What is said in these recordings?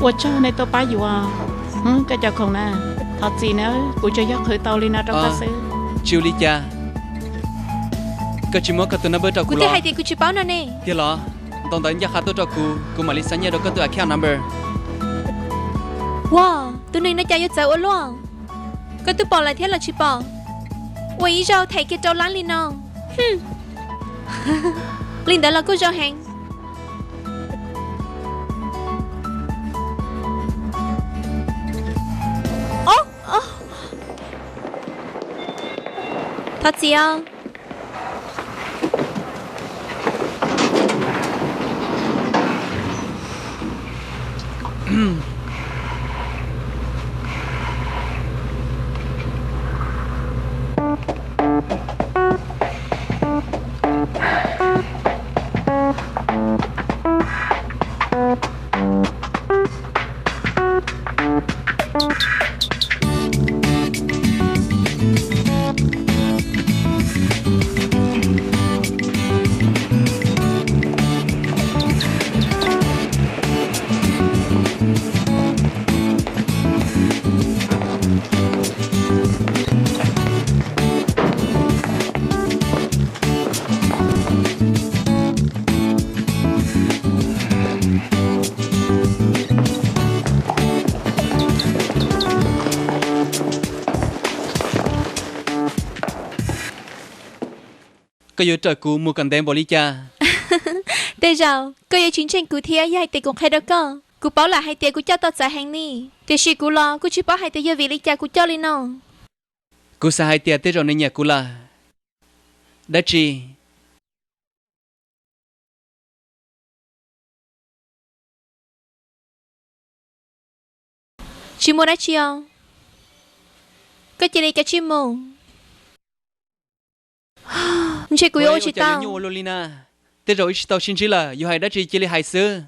我这那都把有啊，cái cho con nè, thật gì nữa, cô cho giấc khởi tàu lên nào trong cá sấu. Chiều đi cha. Cái chuyện mới cái tụi nó bớt cho cô lo. Cô thấy hay thì cô chỉ báo nó nè. Thì lo, tao tới nhà khát tôi cho cô mà lấy sáng nhớ đó có tụi account number. Wow, tụi này nó chạy vô chợ luôn. Cái tụi bỏ lại thế là chỉ bỏ. Ôi ý rau thấy cái trâu lán lên nó. Linh đó là cô rau hàng. Thật gì không? Cái yếu trời cũ mua cần đem bỏ đi cha. Bây giờ, cái yếu chiến tranh cũ thiệt hay tiền cũng khai đó cơ. Cú bảo là hai tiền của cháu tao sẽ hành nè. Để suy cú lo, cú chỉ bảo hai tiền giờ vì lý cha của cháu lên nó. Cú sẽ hai tiền tới rồi nên nhà cú là. Đã chi? Chị mua đã chi không? Cái chị này cái chị mua. Chị cúi ô chị tao. Nhiều Lolina. Thế rồi tao xin chỉ là dù hai đã chỉ lấy hai xưa.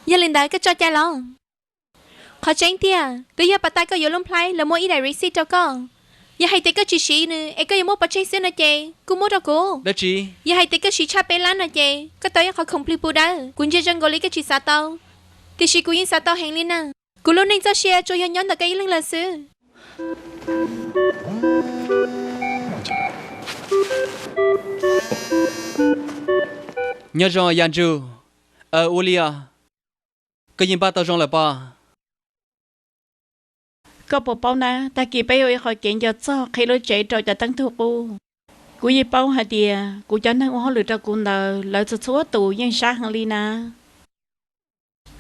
Giờ lên đấy cái cho cha lo. Khó tránh tia. Cứ giờ bà ta có yếu lông play là mua ý đại receipt cho con. Giờ hai tay có chỉ xí nữa. Em có yếu mua bà chạy xưa nè chị. Cô mua đâu cô. Đã chỉ. Giờ hai tay có xí chạp bê lán nè chị. Cái tới khó complete bù đá. Cũng chưa chân gọi lý cái chỉ xa tao. Thì xí cô yên xa tao hành lên nè. Cô luôn nên cho share cho nhóm được cái ý lên là xưa. Nhớ rồi Yanju. Olia. Cái gì ba tao rồi là ba. Có bộ bao nè, ta kỳ bây giờ khỏi kiện cho cho khi lối chạy rồi cho tăng thuộc bu. Cú gì bao hả địa, cú cho năng hoa lửa cho cú nợ lợi cho số tù yên xa hàng ly nè.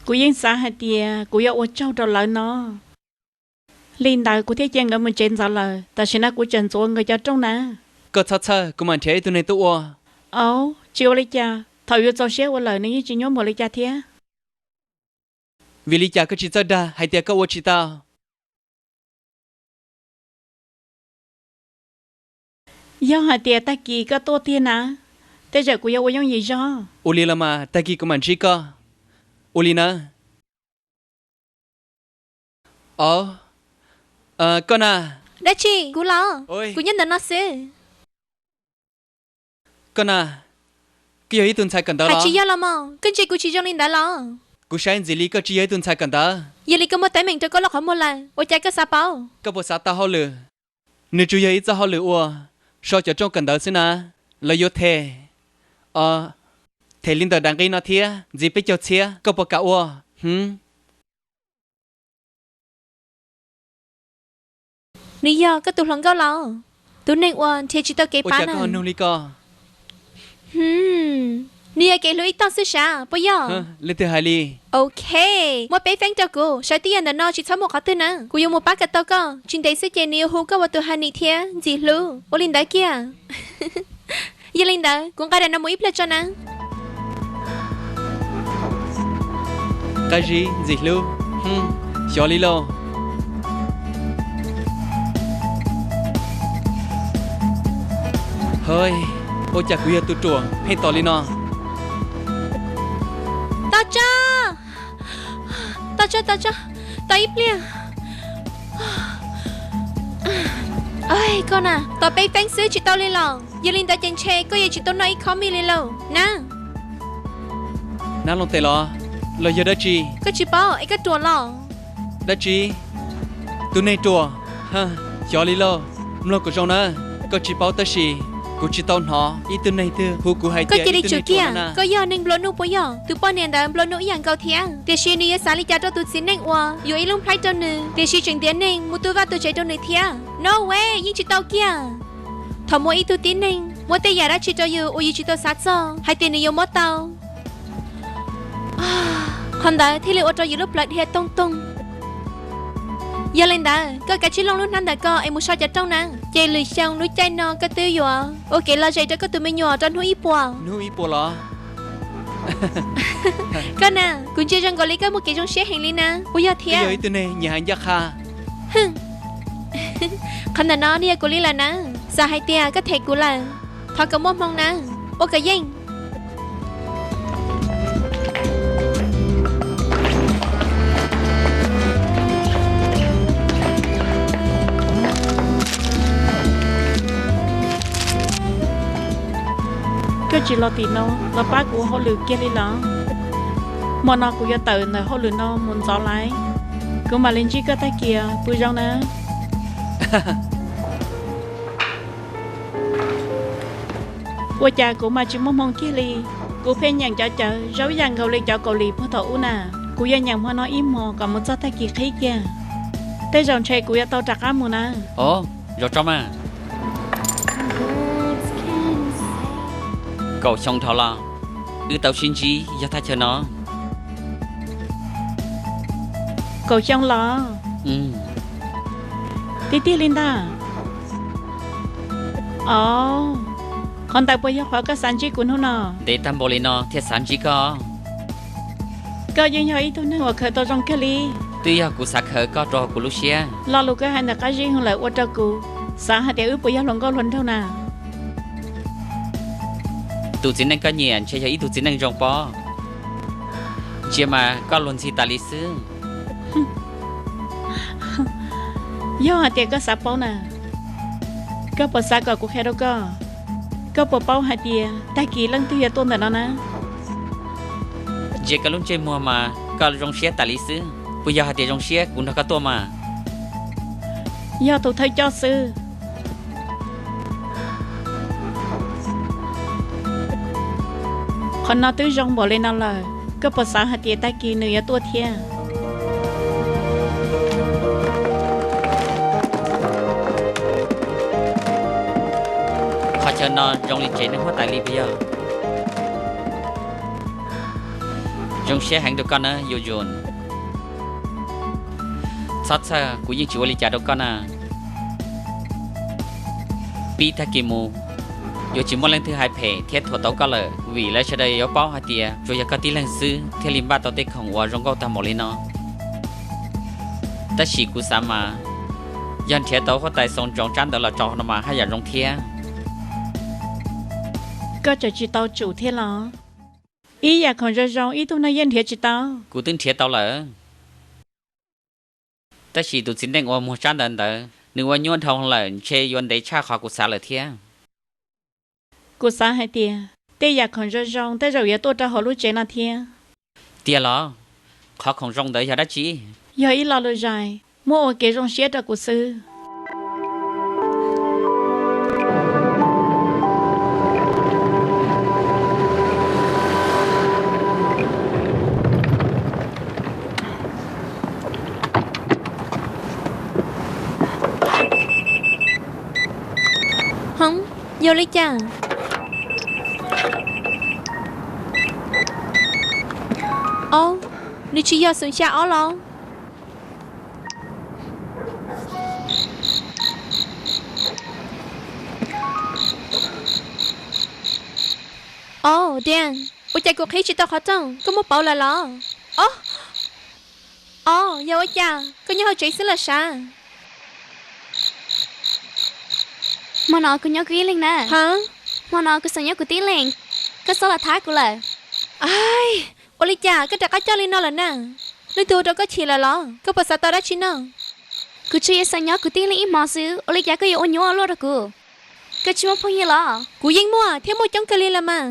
Cú yên xa hả địa, cú yêu ô châu cho lợi nó. Linh đại cú thấy chuyện ở mình trên giờ lời, ta sẽ nói cú chân xuống người cho trong nè. Có thật thật, cú mình thấy tụi này tụi ô. Chiều lấy cha, thầu yêu cho xéo qua lời này chỉ nhớ một lấy cha thế. Vì lý cha có chỉ cho đa, hay tiệt có ô chỉ tao. Do hả tiệt ta kỳ có tô tiền à? Thế giờ cú yêu ô giống gì do? Uli là mà, ta kỳ của mình chỉ có. Uli nè. Con à. Đã chị, cú lo. Ôi. Cú nhân đến nó xưa. Con à. Cái gì tuần sai cần đó lo. Hãy chỉ lo mà, cái chị cú chỉ cho nên đã lo. Cú sáng gì lý có chỉ tuần sai cần đó. Giờ lý có một tay mình cho có lọc không một lần, ôi chạy cái sao bao. Có bộ sao tao họ lừa. Nếu chú ý cho họ lừa ua, sao cho trong cần đó xin à? Là yếu thề. Thề linh tờ đăng ký nó thia, gì biết cho thia, có bộ cả ua. Lý do cái tụi lần cao lo, tụi này ua thì chỉ tao kể bán à. Ôi chả có nông lý co. Nia kể lối tao xưa xa, bây giờ. Lên từ hai ly. Ok, một bé phanh cho cô, sai tiền là nó chỉ sáu một khó tư nè. Cô dùng một bát cái tao co, chuyện đấy sẽ chơi nhiều hú có vào từ hai nị thia, gì lu, ô linh đấy kia. Giờ linh đấy, cũng cái này nó mới ít cho nè. Cái gì lu? Cho lý lô. Hơi, ôi chả quý tu chuồng hay tỏ lý nó. Tao cho, tao ít liền. Ôi con à, tao bé phanh xứ chị tao lên lò. Giờ linh tao chân chê, có gì chị tao nói khó mi lên lò. Nè. Nà lòng tê lo. lời giờ đã chi cái chị bao ấy cái trùa lo đã chi tụi này trùa ha cho lý lo lo của trong nó có chỉ bao ta xì cô chỉ tao nó ý tụi này từ hú của hai cái chị đi chỗ kia có giờ nên blow nụ bây giờ tụi bao年的 blow nụอย่าง高天แต่ชีนี่สาลิจาตัวตุสินเองว่าอยู่ไอ้ลุงไพร์ตัวนึงแต่ชีจึงเดียนเองมุตัวว่าตัวใจตัวนึงเทีย no way ยิ่งจิตเอาเกียทำมัวอีตัวตีนเองมัวแต่อยากได้จิตเอาอยู่อุ้ยจิตเอาสัตว์ซ้อให้ตีนี่ยมมัวเตาคนใดที่เลี้ยวตัวอยู่รูปหลักเฮียตรงgiờ lên đó có cả chiếc lông lúc năm đã có em muốn sao cho trong nè chơi lười xong núi chai no có tiêu dọa ok là chơi cho có tụi mình nhỏ trong núi bò lo con nè cũng chơi trong gọi lý có một cái trong xe hành lý nè bây giờ thiệt bây giờ tụi này nhà hàng giác ha con là nó đi của lý là nè sao hai tia có thể của là thôi có mốt mong nè ok danh cái chỉ lo tiền nó ba của họ lừa kia đi lo mà nó cũng giờ tự này họ lừa nó muốn gió lái cứ mà lên chỉ có tay kia bùi rong nè qua cha của mà chỉ mong kia li của phe nhàng cho chợ rau giang gầu lên cho cậu li phô thấu nè của giờ nhàng mà nó im mò còn muốn cho tay kia khí kia tay rong chơi của giờ tao chặt á mù nè rồi trong à cậu xong thảo là tao xin chí cho thay cho nó cậu trong lo tí Linda con tại bây giờ họ có sản chỉ của nó nè để tam bộ lên nó thiệt sản chỉ có gì nhau ý tôi nói họ khởi tao trong cái ly tuy là cụ sạc khởi có trò của Lucia lo lúc cái hai là cái gì hơn lại qua cho cụ sáng hai tiểu bây giờ lòng có luận đâu nè tụi chính anh có nhiều chơi chơi tụi chính anh rong po chia mà có luôn si tali sư do hai tiểu có sạp bao nè có bao sạp có cuộc hè đâu có bao bao hai tiểu ta kỳ lần thứ giờ tuần rồi đó nè chia có luôn chơi mua mà có rong xe tali sư bây giờ hai tiểu rong xe cũng đã có tua mà do tụi thầy cho sư còn nó tới rong bỏ lên nó là có bao sáng hạt tiền ta kỳ nửa tua thia họ cho nó rong lên chạy nó hóa tại li bây giờ rong xe hàng đâu con á vô dồn sát xa của những chủ li trả đâu con à pi ta kỳ mù yo chỉ muốn lên thứ hai phe thiết thuật tàu cá lợ vì lấy cho đây yo bao hai tia rồi có tí lần sư theo lim ba tàu tết không qua rong câu tam một lên nó ta chỉ cú sa mà dân thiết tàu có tài song trồng trăn đó là trồng nó mà hay là rong thiết có cho chị tao chủ thiết lo ý giờ còn rong ý tôi nói dân thiết chị tao cú tính thiết tàu lợ ta chỉ tụi xin đang ôm một trăn đần đờ nếu anh nhuận thông lợ chơi yon để cha khó cú sa lợ thiết cô sáng hai tia tê giờ còn rong tê rồi giờ tôi cho họ lúc chơi là thia tia lo khó không rong đấy giờ đã chỉ giờ ý lo rồi dài mua cái rong xé cho cô sư không vô lấy chàng你去要剩下了。Dan, ôi cha cuộc khí chỉ tao khó chăng, có một bảo là lo. Giờ ôi cha, có nhớ hồi chuyện xứ là sao? Mà nó cứ nhớ kỹ lên nè. Hả? Mà nó cứ sợ nhớ của tí lên. Cái số là thái của là. Ai, ôi cha, cái trà cá cho lên nó là nè. Nơi tôi đâu có chỉ là lo, có bao giờ tao đã chỉ nào? Cứ chơi sợ nhớ của tí lên ít mà xứ, ôi cha cứ ôi nhớ luôn đó cô. Cái chú phong như là. Cú yên mua, thêm một trong cái lên là mà.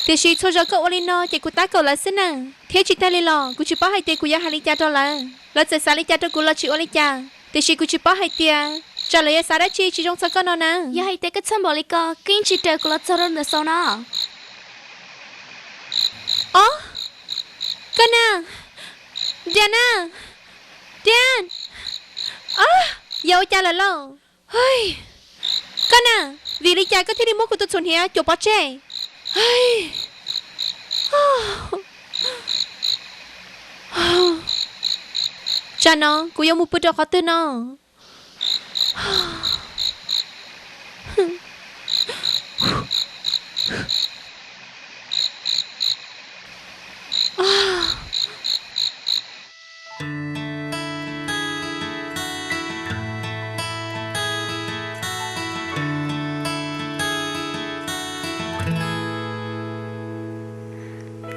Thì chỉ cho cậu Olino chỉ cụ ta cậu là xin à. Thế chỉ ta li lò, cụ chỉ bảo hai tia cụ ya hai li cha cho là. Là sẽ xả li cha cho cụ là chỉ Oli cha. Thì chỉ cụ chỉ bảo hai tia. Trả lời xả đã chi chỉ trong sao con nó nè. Giờ hay tới cái chân bỏ đi co, kinh chỉ trời của nó cho nó sau nó. Con à. Diana. Dian. Giờ cha là lo. Hơi. Con à, vì lý cha có thể đi mua của tôi xuống here chỗ bỏ trẻ. Hơi. Cha nó, cô yêu một bữa đó khó tư nó.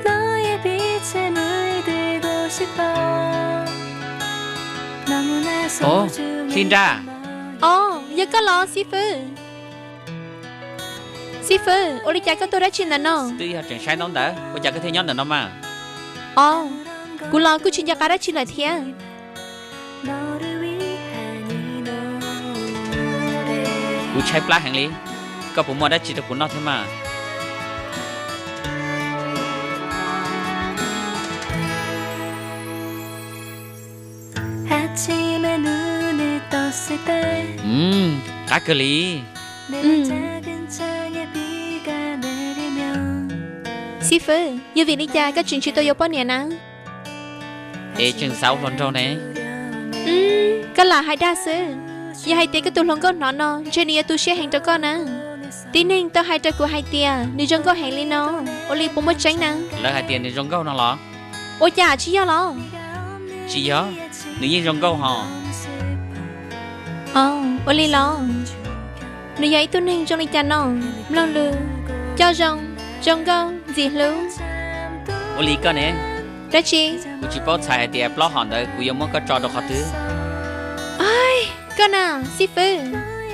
너의 빛에 물들고 싶어 너무나 Ồ, 소중해 xin ra. Giờ có lo xí phư. Xí phư, ô đi cha có tôi đã chuyện là nó. Tuy họ chẳng sai nón đỡ, cô chả có thể nhón được nó mà. Cô lo cứ chuyện gia cá đã chuyện là thiệt. 너를 위한 이 노래 Cô chạy plá hàng lý. Có bộ mua đã chỉ được của nó thôi mà. 아침에 눈을 떴을 때 Cá cờ lý. 내 작은 창에 비가 내리면 Xí phư, như vì lý cha có chuyện tôi yêu bao nhiêu nè. Ê, chừng 6 lần trâu này. Có là hai đa sư. Giờ hai tia cái tụ lòng con nó, trên này tôi sẽ hành cho con nè. Tí nên tao hai trái của hai tia, nếu trong có hành lên nó, ô li bố mất tránh nè. Lỡ hai tiền thì rong câu nó lọ. Ô cha chỉ do lo. Chỉ gió. Nếu như rong câu họ. Ô li lo. Nếu vậy tôi nên trong lý cha nó, lo lư. Cho rong câu, gì lưu. Ô lý cơ nè. Đó chi? Cô chỉ có xài hai tiền plá hòn đỡ. Cô yêu muốn có trò đồ khó thứ. Con à, xí phư.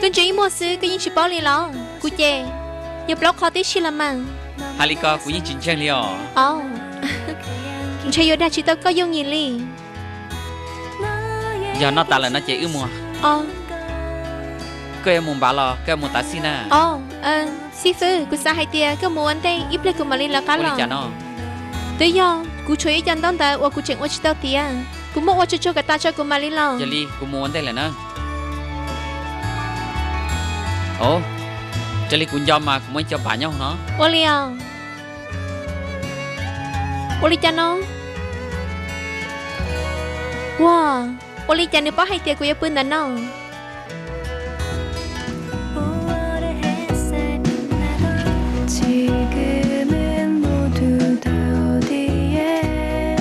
Con chỉ mua sư, cái gì chỉ bảo li lo. Cô chê. Giờ blog khó tí xí làm mà. Hai lý cơ, cô nhìn chính trang liò. Chơi vô đa chỉ tao có dùng gì li. Giờ nó ta là nó chạy ưu mùa. Cô em muốn bà lò, cô em muốn ta xin à. Xí phư, cô xa hai tia, cô mua anh đây, ít lấy cô mà li là cá Cô đi lò. chả nó. Tới do, cô chơi chân tao ta, cô chuyện cô chỉ tao tia. Cô mua cho cả ta cho cô mà li lò. Giờ li, cô muốn đây là nó. Ồ, giờ li cũng do mà cũng mới cho bà nhau nó. Ô li à. Ô li cha nó. Wow, ô li cha nếu bỏ hai tia cô yêu bưng nó. 5월의 햇살 빛나던 지금은 모두 다 어디에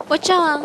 Ô chào à.